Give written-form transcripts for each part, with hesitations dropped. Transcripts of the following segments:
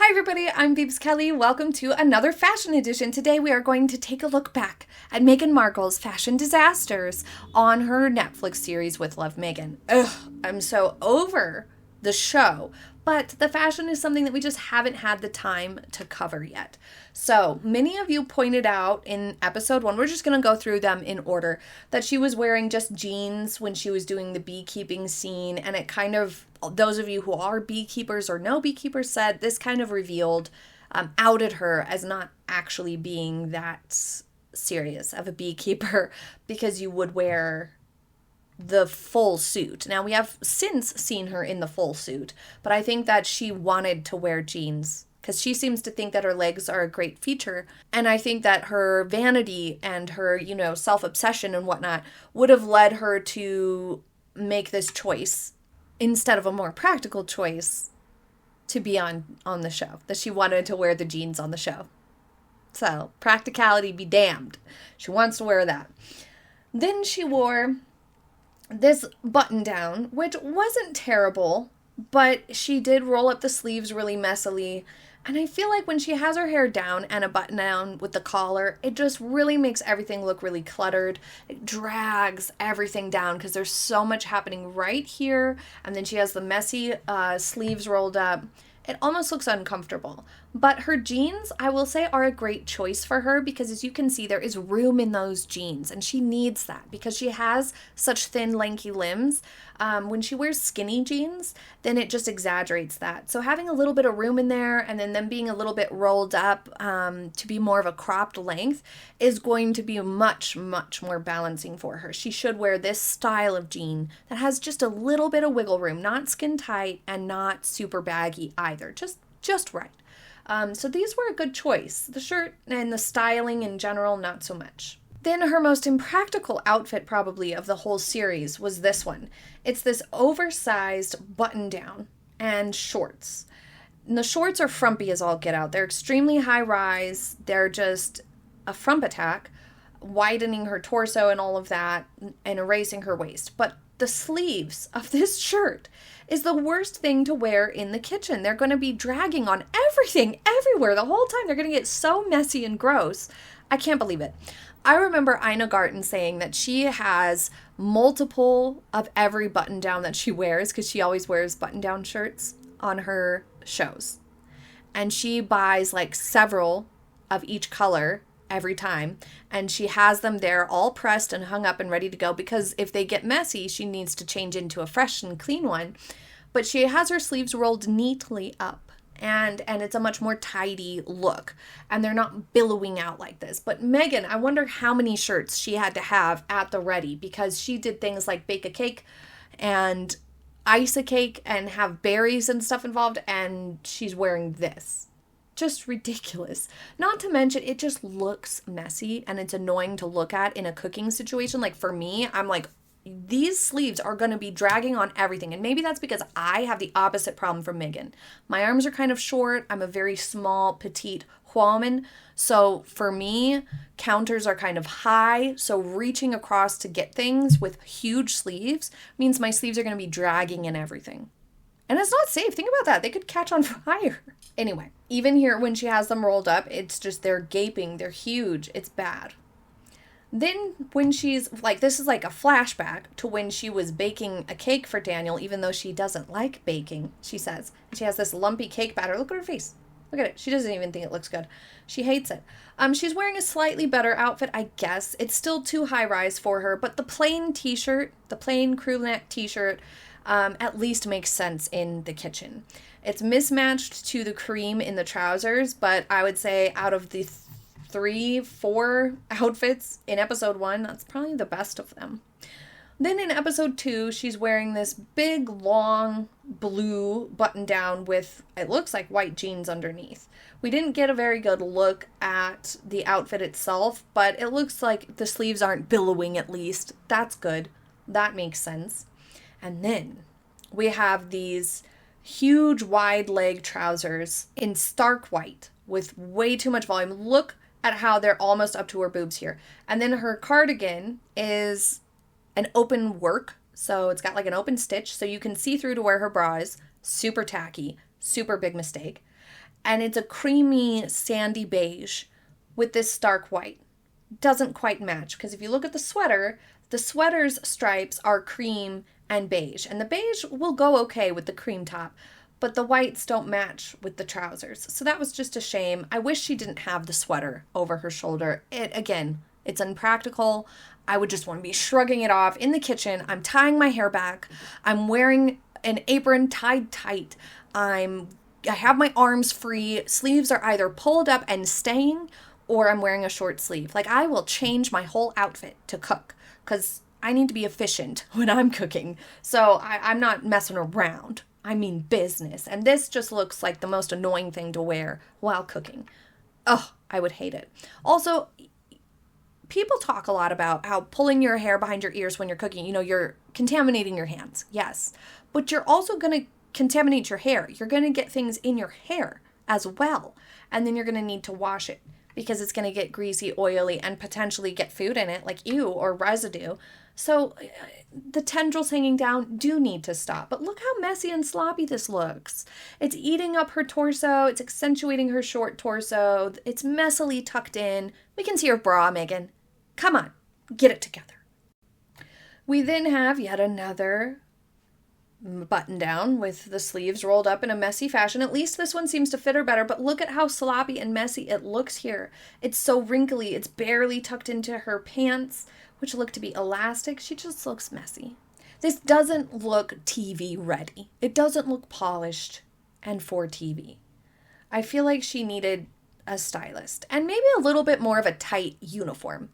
Hi everybody, I'm Beebs Kelley. Welcome to another fashion edition. Today we are going to take a look back at Meghan Markle's fashion disasters on her Netflix series with Love Meghan. Ugh, I'm so over the show, but the fashion is something that we just haven't had the time to cover yet. So many of you pointed out in episode 1, we're just going to go through them in order, that she was wearing just jeans when she was doing the beekeeping scene, and it kind of, those of you who are beekeepers or know beekeepers said this kind of revealed, outed her as not actually being that serious of a beekeeper because you would wear the full suit. Now, we have since seen her in the full suit, but I think that she wanted to wear jeans because she seems to think that her legs are a great feature. And I think that her vanity and her, self-obsession and whatnot would have led her to make this choice instead of a more practical choice to be on the show, that she wanted to wear the jeans on the show. So, practicality be damned. She wants to wear that. Then she wore this button down, which wasn't terrible, but she did roll up the sleeves really messily. And I feel like when she has her hair down and a button down with the collar, it just really makes everything look really cluttered. It drags everything down because there's so much happening right here. And then she has the messy sleeves rolled up. It almost looks uncomfortable. But her jeans, I will say, are a great choice for her because, as you can see, there is room in those jeans. And she needs that because she has such thin, lanky limbs. When she wears skinny jeans, then it just exaggerates that. So having a little bit of room in there and then them being a little bit rolled up to be more of a cropped length is going to be much, much more balancing for her. She should wear this style of jean that has just a little bit of wiggle room, not skin tight and not super baggy either, just right. So these were a good choice. The shirt and the styling in general, not so much. Then her most impractical outfit probably of the whole series was this one. It's this oversized button down and shorts. And the shorts are frumpy as all get out. They're extremely high rise. They're just a frump attack, widening her torso and all of that and erasing her waist. But the sleeves of this shirt is the worst thing to wear in the kitchen. They're going to be dragging on everything, everywhere, the whole time. They're going to get so messy and gross. I can't believe it. I remember Ina Garten saying that she has multiple of every button down that she wears because she always wears button down shirts on her shows. And she buys like several of each color every time. And she has them there all pressed and hung up and ready to go because if they get messy, she needs to change into a fresh and clean one. But she has her sleeves rolled neatly up. And it's a much more tidy look. And they're not billowing out like this. But Meghan, I wonder how many shirts she had to have at the ready because she did things like bake a cake and ice a cake and have berries and stuff involved. And she's wearing this. Just ridiculous. Not to mention, it just looks messy and it's annoying to look at in a cooking situation. Like for me, I'm like, these sleeves are going to be dragging on everything. And maybe that's because I have the opposite problem from Meghan. My arms are kind of short. I'm a very small, petite woman. So for me, counters are kind of high. So reaching across to get things with huge sleeves means my sleeves are going to be dragging in everything. And it's not safe. Think about that. They could catch on fire. Anyway, even here when she has them rolled up, it's just they're gaping. They're huge. It's bad. Then when she's like, this is like a flashback to when she was baking a cake for Daniel, even though she doesn't like baking, she says. She has this lumpy cake batter. Look at her face. Look at it. She doesn't even think it looks good. She hates it. She's wearing a slightly better outfit, I guess. It's still too high rise for her, but the plain t-shirt, the plain crew neck t-shirt, at least makes sense in the kitchen. It's mismatched to the cream in the trousers, but I would say out of the 3-4 outfits in episode 1, that's probably the best of them. Then in episode 2, she's wearing this big, long, blue button down with, it looks like white jeans underneath. We didn't get a very good look at the outfit itself, but it looks like the sleeves aren't billowing at least. That's good. That makes sense. And then we have these huge wide leg trousers in stark white with way too much volume. Look at how they're almost up to her boobs here. And then her cardigan is an open work. So it's got like an open stitch so you can see through to where her bra is. Super tacky, super big mistake. and it's a creamy sandy beige with this stark white. Doesn't quite match, because if you look at the sweater's stripes are cream and beige, and the beige will go okay with the cream top, but the whites don't match with the trousers. So that was just a shame. I wish she didn't have the sweater over her shoulder. It's unpractical. I would just want to be shrugging it off in the kitchen. I'm tying my hair back. I'm wearing an apron tied tight. I have my arms free. Sleeves are either pulled up and staying, or I'm wearing a short sleeve. Like, I will change my whole outfit to cook, because I need to be efficient when I'm cooking. So I'm not messing around. I mean business. And this just looks like the most annoying thing to wear while cooking. Oh, I would hate it. Also, people talk a lot about how pulling your hair behind your ears when you're cooking, you're contaminating your hands. Yes. But you're also going to contaminate your hair. You're going to get things in your hair as well. And then you're going to need to wash it, because it's going to get greasy, oily, and potentially get food in it, like ew, or residue. So the tendrils hanging down do need to stop. But look how messy and sloppy this looks. It's eating up her torso. It's accentuating her short torso. It's messily tucked in. We can see her bra, Meghan. Come on, get it together. We then have yet another button down with the sleeves rolled up in a messy fashion. At least this one seems to fit her better, but look at how sloppy and messy it looks here. It's so wrinkly. It's barely tucked into her pants, which look to be elastic. She just looks messy. This doesn't look TV ready. It doesn't look polished and for TV. I feel like she needed a stylist and maybe a little bit more of a tight uniform,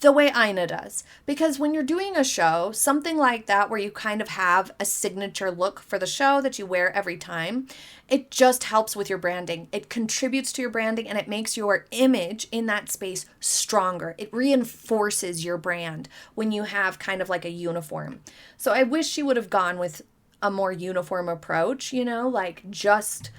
the way Ina does. Because when you're doing a show, something like that where you kind of have a signature look for the show that you wear every time, it just helps with your branding. It contributes to your branding, and it makes your image in that space stronger. It reinforces your brand when you have kind of like a uniform. So I wish she would have gone with a more uniform approach, like just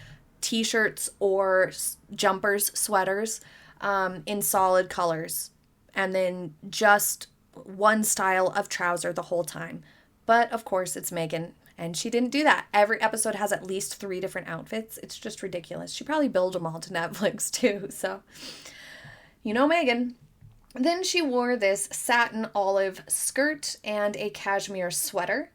t-shirts or jumpers, sweaters, in solid colors. And then just one style of trouser the whole time. But of course, it's Meghan, and she didn't do that. Every episode has at least 3 different outfits. It's just ridiculous. She probably billed them all to Netflix too, so Meghan. Then she wore this satin olive skirt and a cashmere sweater.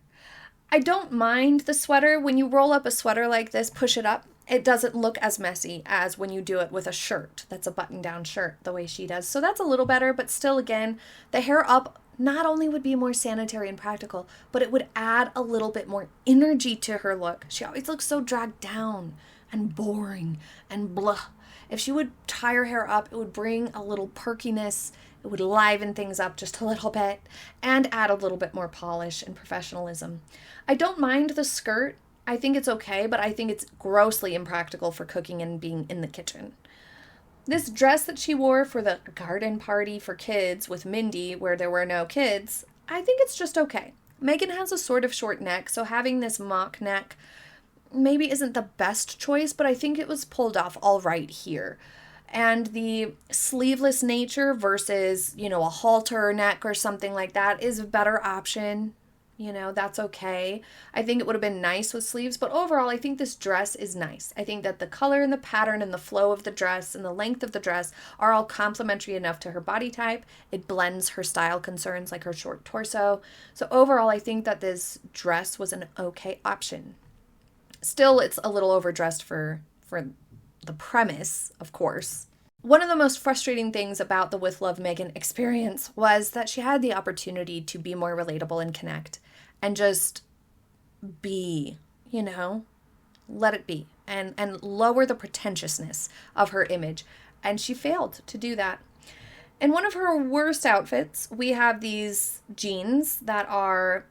I don't mind the sweater. When you roll up a sweater like this, push it up, it doesn't look as messy as when you do it with a shirt that's a button-down shirt, the way she does. So that's a little better, but still, again, the hair up not only would be more sanitary and practical, but it would add a little bit more energy to her look. She always looks so dragged down and boring and blah. If she would tie her hair up, it would bring a little perkiness. It would liven things up just a little bit and add a little bit more polish and professionalism. I don't mind the skirt. I think it's okay, but I think it's grossly impractical for cooking and being in the kitchen. This dress that she wore for the garden party for kids with Mindy, where there were no kids, I think it's just okay. Meghan has a sort of short neck, so having this mock neck maybe isn't the best choice, but I think it was pulled off all right here. And the sleeveless nature versus, a halter neck or something like that is a better option. That's okay. I think it would have been nice with sleeves, but overall, I think this dress is nice. I think that the color and the pattern and the flow of the dress and the length of the dress are all complementary enough to her body type. It blends her style concerns like her short torso. So overall, I think that this dress was an okay option. Still, it's a little overdressed for the premise, of course. One of the most frustrating things about the With Love Meghan experience was that she had the opportunity to be more relatable and connect and just be, let it be and lower the pretentiousness of her image. And she failed to do that. In one of her worst outfits, we have these jeans that are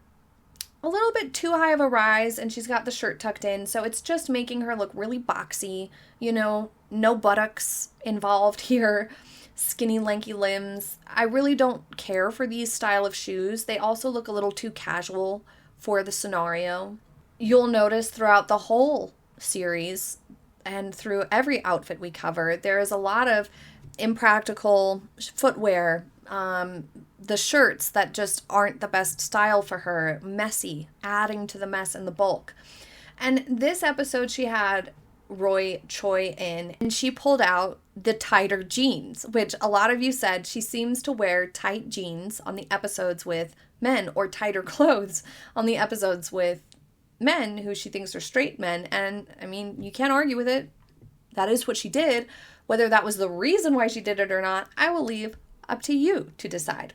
a little bit too high of a rise, and she's got the shirt tucked in, so it's just making her look really boxy, no buttocks involved here, skinny, lanky limbs. I really don't care for these style of shoes. They also look a little too casual for the scenario. You'll notice throughout the whole series and through every outfit we cover, there is a lot of impractical footwear, the shirts that just aren't the best style for her, messy, adding to the mess and the bulk. And this episode she had Roy Choi in, and she pulled out the tighter jeans, which a lot of you said she seems to wear tight jeans on the episodes with men, or tighter clothes on the episodes with men who she thinks are straight men. And I mean, you can't argue with it. That is what she did. Whether that was the reason why she did it or not, I will leave up to you to decide.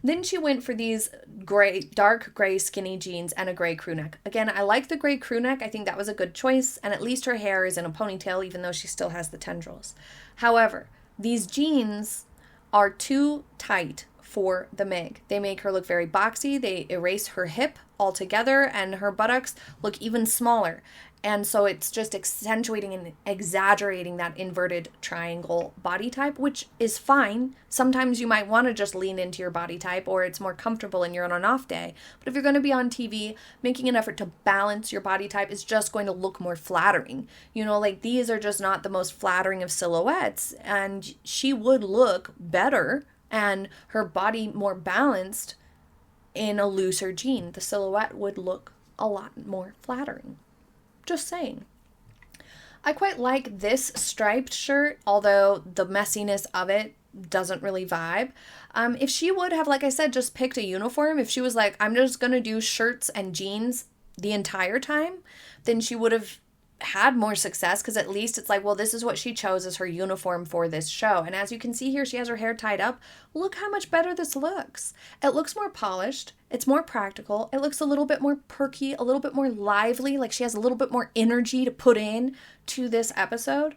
Then she went for these dark gray skinny jeans and a gray crew neck. Again, I like the gray crew neck. I think that was a good choice. And at least her hair is in a ponytail, even though she still has the tendrils. However, these jeans are too tight for the Meg. They make her look very boxy. They erase her hip altogether, and her buttocks look even smaller. And so it's just accentuating and exaggerating that inverted triangle body type, which is fine. Sometimes you might want to just lean into your body type, or it's more comfortable and you're on an off day. But if you're going to be on TV, making an effort to balance your body type is just going to look more flattering. You know, like these are just not the most flattering of silhouettes, and she would look better and her body more balanced in a looser jean. The silhouette would look a lot more flattering. Just saying. I quite like this striped shirt, although the messiness of it doesn't really vibe. If she would have, like I said, just picked a uniform, if she was like, I'm just going to do shirts and jeans the entire time, then she would have had more success, because at least it's like, well, this is what she chose as her uniform for this show. And as you can see here, she has her hair tied up. Look how much better this looks. It looks more polished. It's more practical. It looks a little bit more perky, a little bit more lively, like she has a little bit more energy to put in to this episode.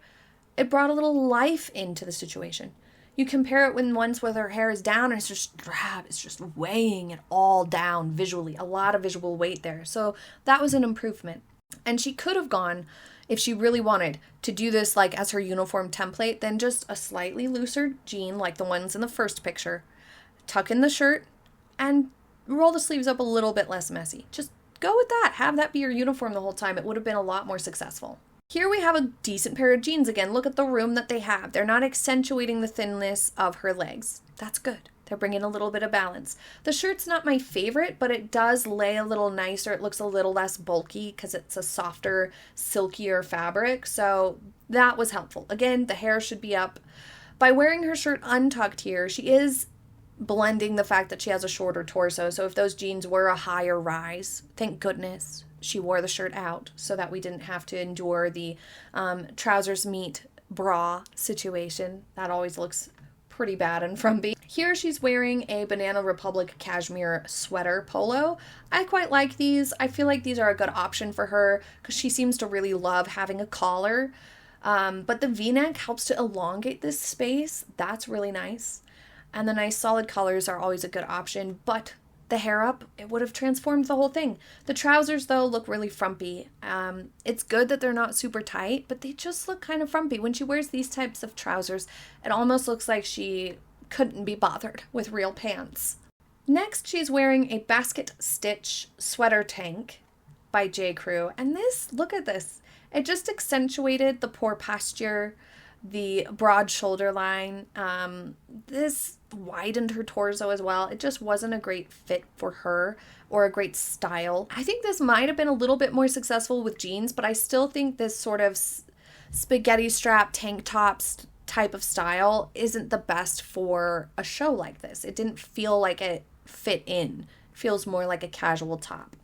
It brought a little life into the situation. You compare it when once with her hair is down and it's just drab, it's just weighing it all down visually, a lot of visual weight there. So that was an improvement. And she could have gone, if she really wanted to do this like as her uniform template, then just a slightly looser jean like the ones in the first picture, tuck in the shirt, and roll the sleeves up a little bit less messy. Just go with that. Have that be your uniform the whole time. It would have been a lot more successful. Here we have a decent pair of jeans again. Look at the room that they have. They're not accentuating the thinness of her legs. That's good. They're bringing a little bit of balance. The shirt's not my favorite, but it does lay a little nicer. It looks a little less bulky because it's a softer, silkier fabric. So that was helpful. Again, the hair should be up. By wearing her shirt untucked here, she is blending the fact that she has a shorter torso. So if those jeans were a higher rise, thank goodness she wore the shirt out so that we didn't have to endure the trousers meet bra situation. That always looks pretty bad and frumpy. Here she's wearing a Banana Republic cashmere sweater polo. I quite like these. I feel like these are a good option for her because she seems to really love having a collar. But the V-neck helps to elongate this space. That's really nice. And the nice solid colors are always a good option, but the hair up, it would have transformed the whole thing. The trousers, though, look really frumpy. It's good that they're not super tight, but they just look kind of frumpy. When she wears these types of trousers, it almost looks like she couldn't be bothered with real pants. Next, she's wearing a basket stitch sweater tank by J. Crew. And this, look at this. It just accentuated the poor posture, the broad shoulder line. This widened her torso as well. It just wasn't a great fit for her or a great style. I think this might have been a little bit more successful with jeans, but I still think this sort of spaghetti strap tank tops type of style isn't the best for a show like this. It didn't feel like it fit in. It feels more like a casual top.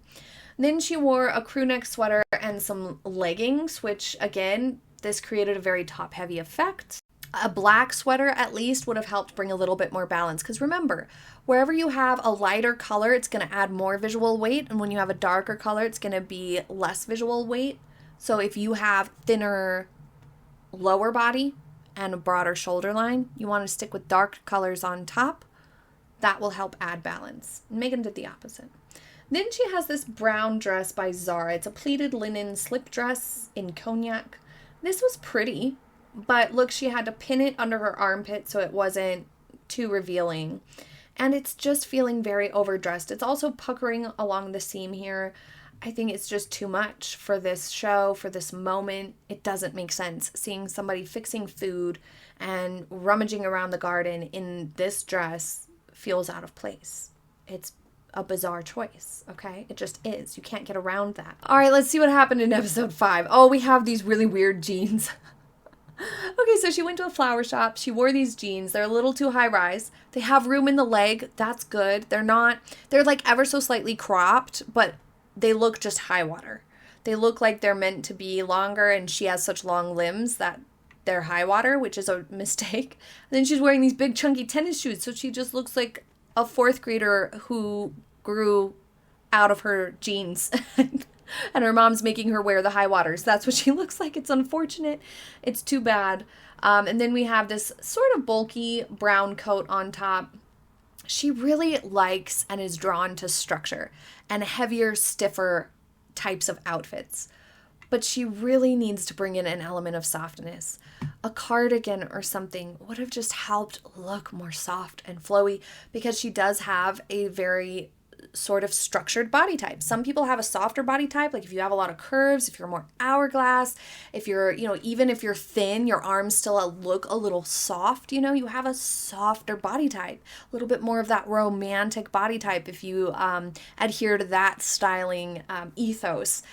Then she wore a crew neck sweater and some leggings, which again, this created a very top-heavy effect. A black sweater at least would have helped bring a little bit more balance. Because remember, wherever you have a lighter color, it's going to add more visual weight. And when you have a darker color, it's going to be less visual weight. So if you have thinner lower body and a broader shoulder line, you want to stick with dark colors on top. That will help add balance. Meghan did the opposite. Then she has this brown dress by Zara. It's a pleated linen slip dress in cognac. This was pretty, but look, she had to pin it under her armpit so it wasn't too revealing. And it's just feeling very overdressed. It's also puckering along the seam here. I think it's just too much for this show, for this moment. It doesn't make sense. Seeing somebody fixing food and rummaging around the garden in this dress feels out of place. It's a bizarre choice, okay? It just is. You can't get around that. All right, let's see what happened in episode 5. Oh, we have these really weird jeans. Okay, so she went to a flower shop. She wore these jeans. They're a little too high rise. They have room in the leg. That's good. They're like ever so slightly cropped, but they look just high water. They look like they're meant to be longer, and she has such long limbs that they're high water, which is a mistake. And then she's wearing these big chunky tennis shoes, so she just looks like a 4th grader who grew out of her jeans. And her mom's making her wear the high waters. That's what she looks like. It's unfortunate. It's too bad. And then we have this sort of bulky brown coat on top. She really likes and is drawn to structure and heavier, stiffer types of outfits. But she really needs to bring in an element of softness. A cardigan or something would have just helped look more soft and flowy, because she does have a very sort of structured body type. Some people have a softer body type, like if you have a lot of curves, if you're more hourglass, if you're, even if you're thin, your arms still look a little soft, you have a softer body type, a little bit more of that romantic body type if you adhere to that styling ethos.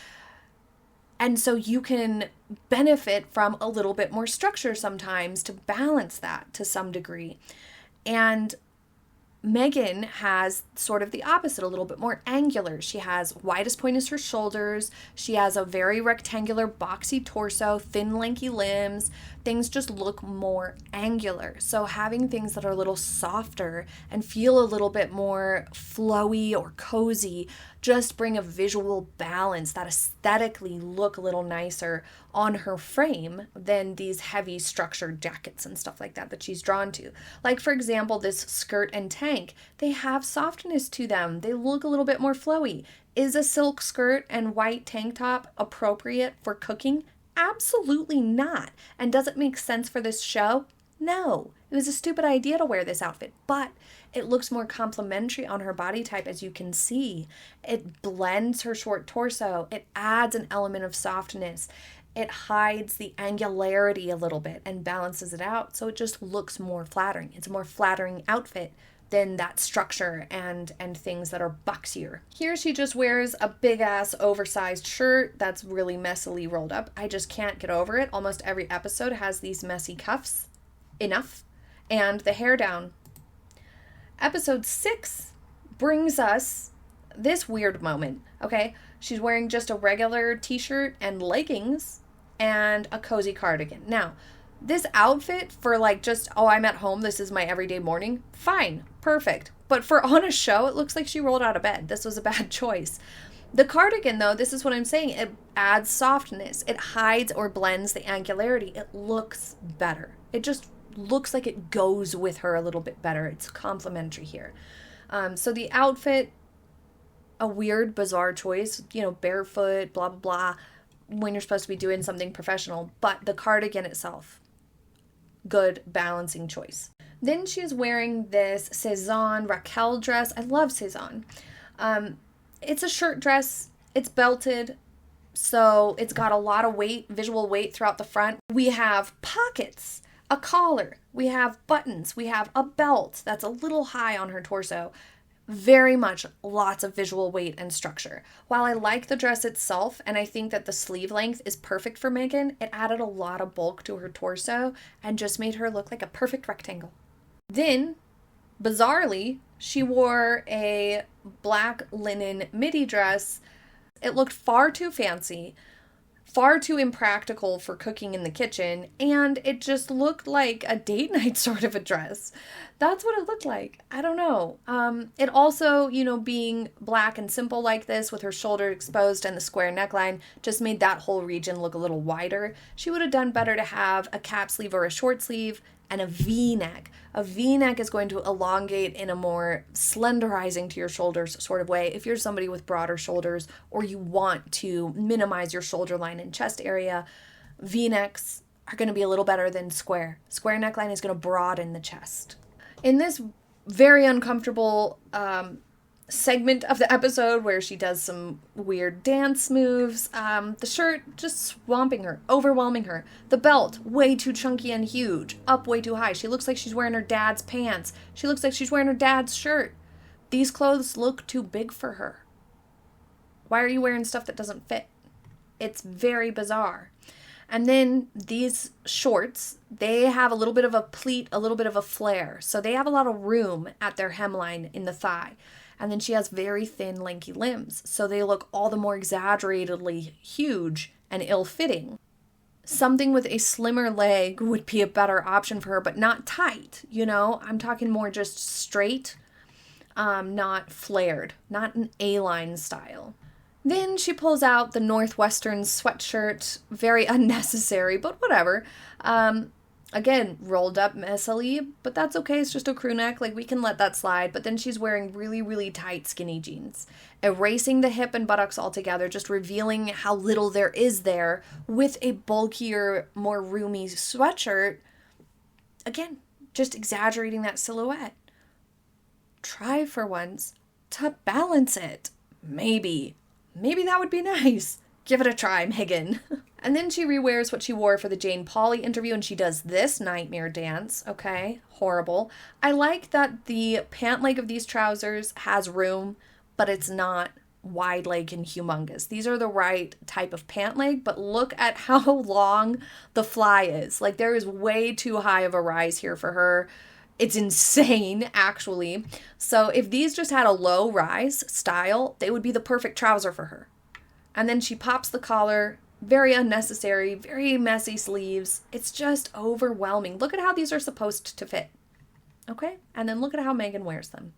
And so you can benefit from a little bit more structure sometimes to balance that to some degree. And Meghan has sort of the opposite, a little bit more angular. She has wide as point as her shoulders. She has a very rectangular, boxy torso, thin, lanky limbs. Things just look more angular. So having things that are a little softer and feel a little bit more flowy or cozy just bring a visual balance that aesthetically look a little nicer on her frame than these heavy structured jackets and stuff like that she's drawn to. Like, for example, this skirt and tank, they have softness to them. They look a little bit more flowy. Is a silk skirt and white tank top appropriate for cooking? Absolutely not. And does it make sense for this show? No. It was a stupid idea to wear this outfit, but it looks more complimentary on her body type, as you can see. It blends her short torso. It adds an element of softness. It hides the angularity a little bit and balances it out, so it just looks more flattering. It's a more flattering outfit than that structure and things that are boxier. Here she just wears a big ass oversized shirt that's really messily rolled up. I just can't get over it. Almost every episode has these messy cuffs. Enough. And the hair down. Episode 6 brings us this weird moment, okay? She's wearing just a regular t-shirt and leggings and a cozy cardigan. Now, this outfit for I'm at home, this is my everyday morning, fine, perfect. But for on a show, it looks like she rolled out of bed. This was a bad choice. The cardigan, though, this is what I'm saying, it adds softness. It hides or blends the angularity. It looks better. It just looks like it goes with her a little bit better. It's complimentary here. So the outfit, a weird, bizarre choice, barefoot, blah, blah, blah, when you're supposed to be doing something professional. But the cardigan itself, good balancing choice. Then she's wearing this Cezanne Raquel dress. I love Cezanne. It's a shirt dress. It's belted. So it's got a lot of weight, visual weight throughout the front. We have pockets, a collar, we have buttons, we have a belt that's a little high on her torso. Very much lots of visual weight and structure. While I like the dress itself, and I think that the sleeve length is perfect for Meghan, it added a lot of bulk to her torso and just made her look like a perfect rectangle. Then, bizarrely, she wore a black linen midi dress. It looked far too fancy, far too impractical for cooking in the kitchen, and it just looked like a date night sort of a dress. That's what it looked like. I don't know. It also, being black and simple like this with her shoulder exposed and the square neckline just made that whole region look a little wider. She would have done better to have a cap sleeve or a short sleeve and a V-neck. A V-neck is going to elongate in a more slenderizing to your shoulders sort of way. If you're somebody with broader shoulders or you want to minimize your shoulder line and chest area, V-necks are going to be a little better than square. Square neckline is going to broaden the chest. In this very uncomfortable segment of the episode where she does some weird dance moves, the shirt just swamping her, overwhelming her. The belt, way too chunky and huge, up way too high. She looks like she's wearing her dad's pants. She looks like she's wearing her dad's shirt. These clothes look too big for her. Why are you wearing stuff that doesn't fit? It's very bizarre. And then these shorts, they have a little bit of a pleat, a little bit of a flare. So they have a lot of room at their hemline in the thigh. And then she has very thin, lanky limbs. So they look all the more exaggeratedly huge and ill-fitting. Something with a slimmer leg would be a better option for her, but not tight, you know? I'm talking more just straight, not flared, not an A-line style. Then she pulls out the Northwestern sweatshirt, very unnecessary, but whatever. Again, rolled up messily, but that's okay. It's just a crew neck. Like, we can let that slide. But then she's wearing really, really tight skinny jeans, erasing the hip and buttocks altogether, just revealing how little there is there with a bulkier, more roomy sweatshirt. Again, just exaggerating that silhouette. Try for once to balance it. Maybe that would be nice. Give it a try, Meghan. And then she rewears what she wore for the Jane Pauley interview, and she does this nightmare dance. Okay, horrible. I like that the pant leg of these trousers has room, but it's not wide leg and humongous. These are the right type of pant leg, but look at how long the fly is. Like, there is way too high of a rise here for her. It's insane, actually. So if these just had a low rise style, they would be the perfect trouser for her. And then she pops the collar, very unnecessary, very messy sleeves. It's just overwhelming. Look at how these are supposed to fit. Okay? And then look at how Meghan wears them.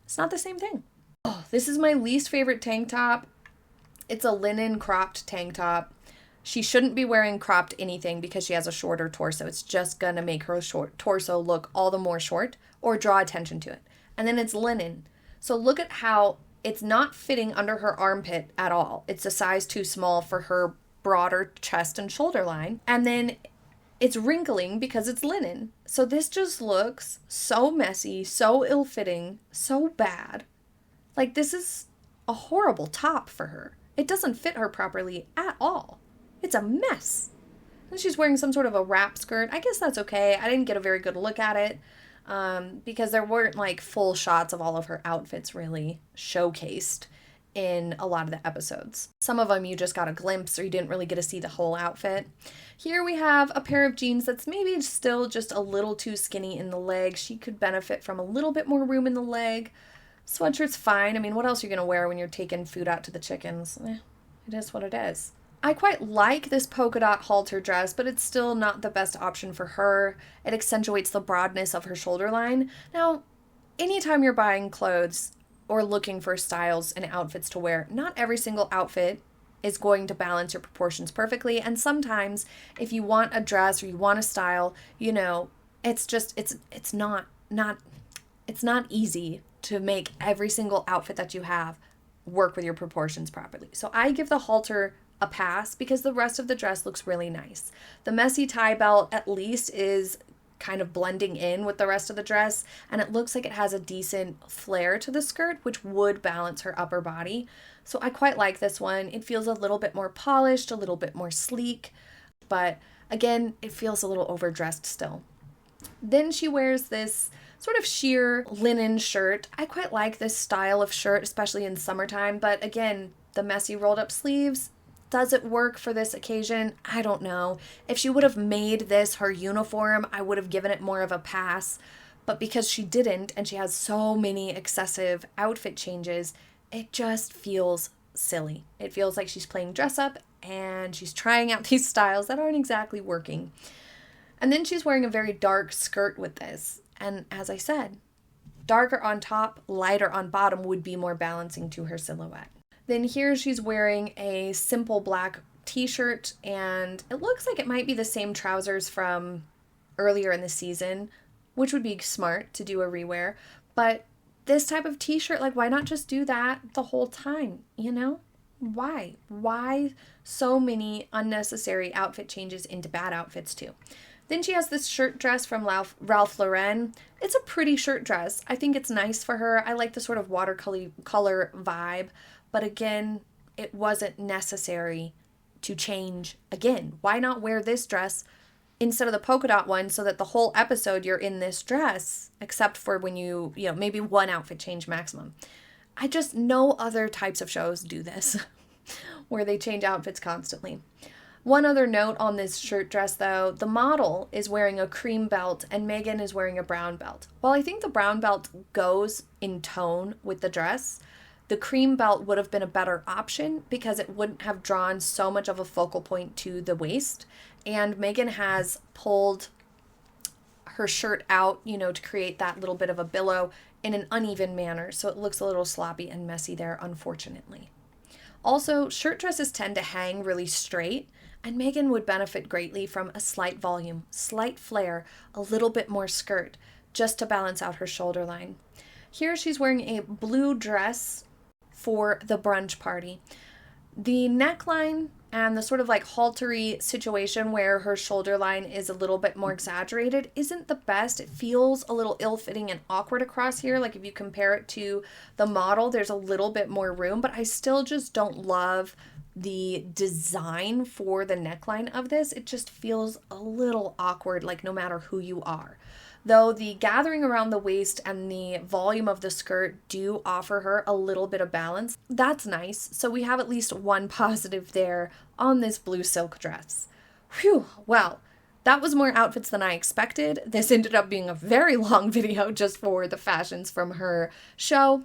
It's not the same thing. Oh, this is my least favorite tank top. It's a linen cropped tank top. She shouldn't be wearing cropped anything because she has a shorter torso. It's just gonna make her short torso look all the more short or draw attention to it. And then it's linen. So look at how it's not fitting under her armpit at all. It's a size too small for her broader chest and shoulder line. And then it's wrinkling because it's linen. So this just looks so messy, so ill-fitting, so bad. Like, this is a horrible top for her. It doesn't fit her properly at all. It's a mess. And she's wearing some sort of a wrap skirt. I guess that's okay. I didn't get a very good look at it. Because there weren't like full shots of all of her outfits really showcased in a lot of the episodes. Some of them you just got a glimpse or you didn't really get to see the whole outfit. Here we have a pair of jeans that's maybe still just a little too skinny in the leg. She could benefit from a little bit more room in the leg. Sweatshirt's fine. I mean, what else are you going to wear when you're taking food out to the chickens? It is what it is. I quite like this polka dot halter dress, but it's still not the best option for her. It accentuates the broadness of her shoulder line. Now, anytime you're buying clothes or looking for styles and outfits to wear, not every single outfit is going to balance your proportions perfectly. And sometimes if you want a dress or you want a style, you know, it's not easy to make every single outfit that you have work with your proportions properly. So I give the halter a pass because the rest of the dress looks really nice. The messy tie belt at least is kind of blending in with the rest of the dress, and it looks like it has a decent flare to the skirt, which would balance her upper body. So I quite like this one. It feels a little bit more polished, a little bit more sleek, but again, it feels a little overdressed still. Then she wears this sort of sheer linen shirt. I quite like this style of shirt, especially in summertime, but again, the messy rolled up sleeves, does it work for this occasion? I don't know. If she would have made this her uniform, I would have given it more of a pass. But because she didn't, and she has so many excessive outfit changes, it just feels silly. It feels like she's playing dress up and she's trying out these styles that aren't exactly working. And then she's wearing a very dark skirt with this. And as I said, darker on top, lighter on bottom would be more balancing to her silhouette. Then here she's wearing a simple black t-shirt, and it looks like it might be the same trousers from earlier in the season, which would be smart to do a rewear. But this type of t-shirt, like, why not just do that the whole time, you know? Why? Why so many unnecessary outfit changes into bad outfits too? Then she has this shirt dress from Ralph Lauren. It's a pretty shirt dress. I think it's nice for her. I like the sort of watercolor vibe. But again, it wasn't necessary to change again. Why not wear this dress instead of the polka dot one, so that the whole episode you're in this dress, except for when you know, maybe one outfit change maximum. I just know other types of shows do this where they change outfits constantly. One other note on this shirt dress, though, the model is wearing a cream belt and Meghan is wearing a brown belt. While I think the brown belt goes in tone with the dress, the cream belt would have been a better option because it wouldn't have drawn so much of a focal point to the waist. And Meghan has pulled her shirt out, you know, to create that little bit of a billow in an uneven manner. So it looks a little sloppy and messy there, unfortunately. Also, shirt dresses tend to hang really straight, and Meghan would benefit greatly from a slight volume, slight flare, a little bit more skirt, just to balance out her shoulder line. Here she's wearing a blue dress for the brunch party. The neckline and the sort of like haltery situation where her shoulder line is a little bit more exaggerated isn't the best. It feels a little ill-fitting and awkward across here. Like if you compare it to the model, there's a little bit more room, but I still just don't love the design for the neckline of this. It just feels a little awkward, like no matter who you are. Though the gathering around the waist and the volume of the skirt do offer her a little bit of balance. That's nice. So we have at least one positive there on this blue silk dress. Whew, well, that was more outfits than I expected. This ended up being a very long video just for the fashions from her show.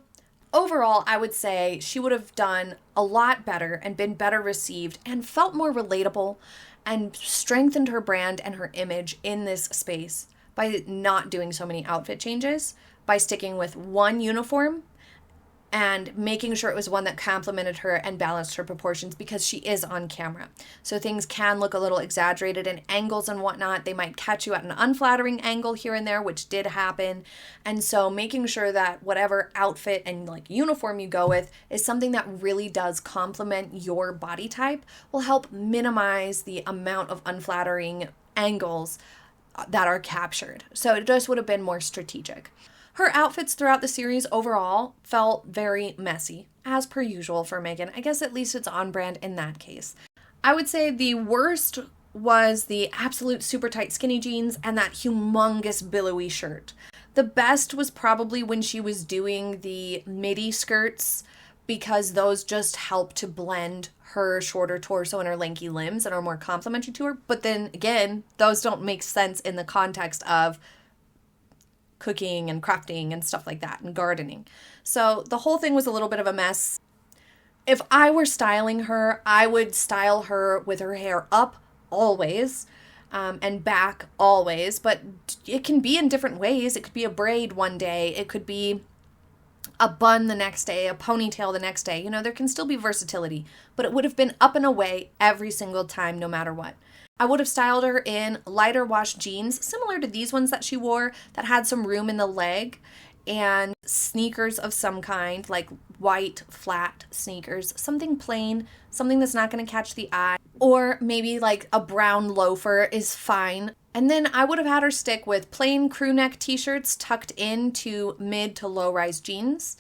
Overall, I would say she would have done a lot better and been better received and felt more relatable and strengthened her brand and her image in this space by not doing so many outfit changes, by sticking with one uniform and making sure it was one that complemented her and balanced her proportions, because she is on camera. So things can look a little exaggerated in angles and whatnot. They might catch you at an unflattering angle here and there, which did happen. And so making sure that whatever outfit and like uniform you go with is something that really does complement your body type will help minimize the amount of unflattering angles that are captured. So it just would have been more strategic. Her outfits throughout the series overall felt very messy, as per usual for Meghan. I guess at least it's on brand in that case. I would say the worst was the absolute super tight skinny jeans and that humongous billowy shirt. The best was probably when she was doing the midi skirts, because those just help to blend her shorter torso and her lanky limbs and are more complimentary to her. But then again, those don't make sense in the context of cooking and crafting and stuff like that and gardening. So the whole thing was a little bit of a mess. If I were styling her, I would style her with her hair up always and back always, but it can be in different ways. It could be a braid one day. It could be a bun the next day, a ponytail the next day. You know, there can still be versatility, but it would have been up and away every single time, no matter what. I would have styled her in lighter wash jeans, similar to these ones that she wore, that had some room in the leg, and sneakers of some kind, like white, flat sneakers, something plain, something that's not going to catch the eye, or maybe like a brown loafer is fine. And then I would have had her stick with plain crew neck t-shirts tucked into mid to low rise jeans,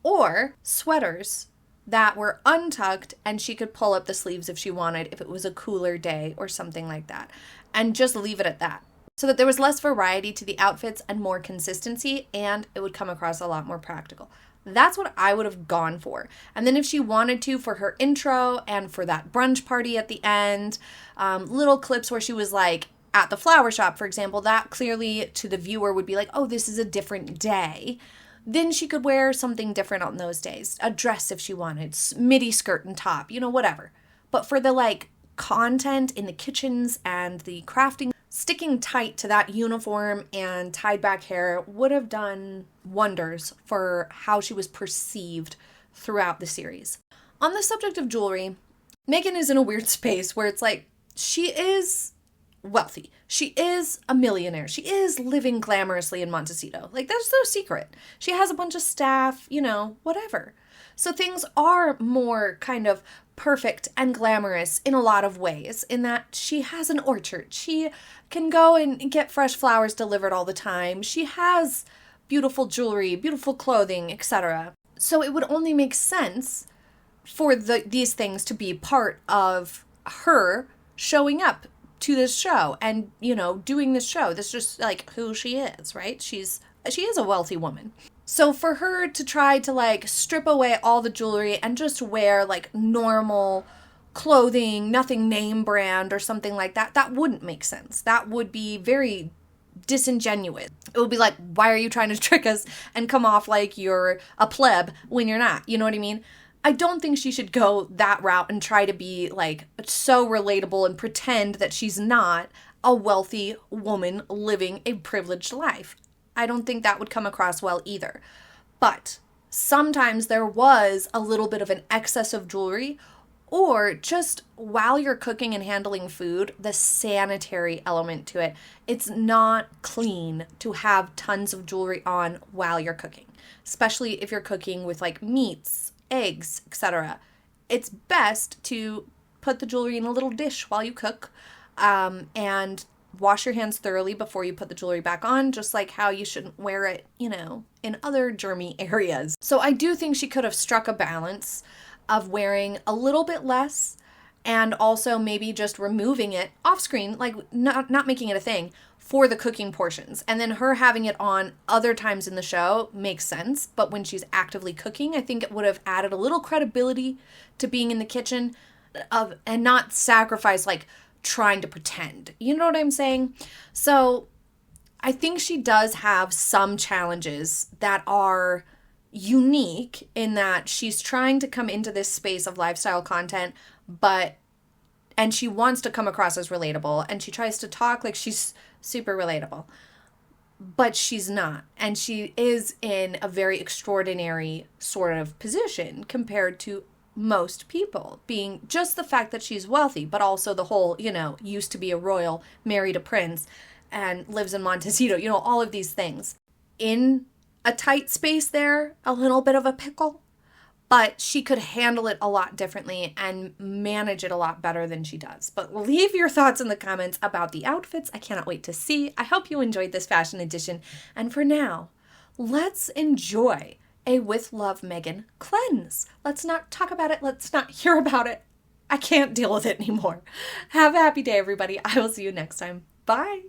or sweaters that were untucked and she could pull up the sleeves if she wanted, if it was a cooler day or something like that, and just leave it at that, so that there was less variety to the outfits and more consistency, and it would come across a lot more practical. That's what I would have gone for. And then if she wanted to, for her intro and for that brunch party at the end, little clips where she was like at the flower shop, for example, that clearly to the viewer would be like, oh, this is a different day. Then she could wear something different on those days. A dress if she wanted, midi skirt and top, you know, whatever. But for the like content in the kitchens and the crafting, sticking tight to that uniform and tied back hair would have done wonders for how she was perceived throughout the series. On the subject of jewelry, Meghan is in a weird space where it's like, she is wealthy. She is a millionaire. She is living glamorously in Montecito. Like, that's no secret. She has a bunch of staff, you know, whatever. So things are more kind of perfect and glamorous in a lot of ways, in that she has an orchard. She can go and get fresh flowers delivered all the time. She has beautiful jewelry, beautiful clothing, etc. So it would only make sense for these things to be part of her showing up to this show and, doing this show. This is just like who she is, right? She is a wealthy woman. So for her to try to like strip away all the jewelry and just wear like normal clothing, nothing name brand or something like that, that wouldn't make sense. That would be very disingenuous. It would be like, why are you trying to trick us and come off like you're a pleb when you're not? You know what I mean? I don't think she should go that route and try to be like so relatable and pretend that she's not a wealthy woman living a privileged life. I don't think that would come across well either. But sometimes there was a little bit of an excess of jewelry, or just while you're cooking and handling food, the sanitary element to it. It's not clean to have tons of jewelry on while you're cooking, especially if you're cooking with like meats, eggs, etc. It's best to put the jewelry in a little dish while you cook, and wash your hands thoroughly before you put the jewelry back on, just like how you shouldn't wear it, in other germy areas. So I do think she could have struck a balance of wearing a little bit less and also maybe just removing it off screen, like not making it a thing for the cooking portions. And then her having it on other times in the show makes sense. But when she's actively cooking, I think it would have added a little credibility to being in the kitchen and not sacrifice like trying to pretend. You know what I'm saying? So I think she does have some challenges that are unique in that she's trying to come into this space of lifestyle content, and she wants to come across as relatable, and she tries to talk like she's super relatable, but she's not. And she is in a very extraordinary sort of position compared to most people, being just the fact that she's wealthy, but also the whole, used to be a royal, married a prince, and lives in Montecito, all of these things. In a tight space there, a little bit of a pickle, but she could handle it a lot differently and manage it a lot better than she does. But leave your thoughts in the comments about the outfits. I cannot wait to see. I hope you enjoyed this fashion edition. And for now, let's enjoy a With Love Meghan cleanse. Let's not talk about it. Let's not hear about it. I can't deal with it anymore. Have a happy day, everybody. I will see you next time. Bye.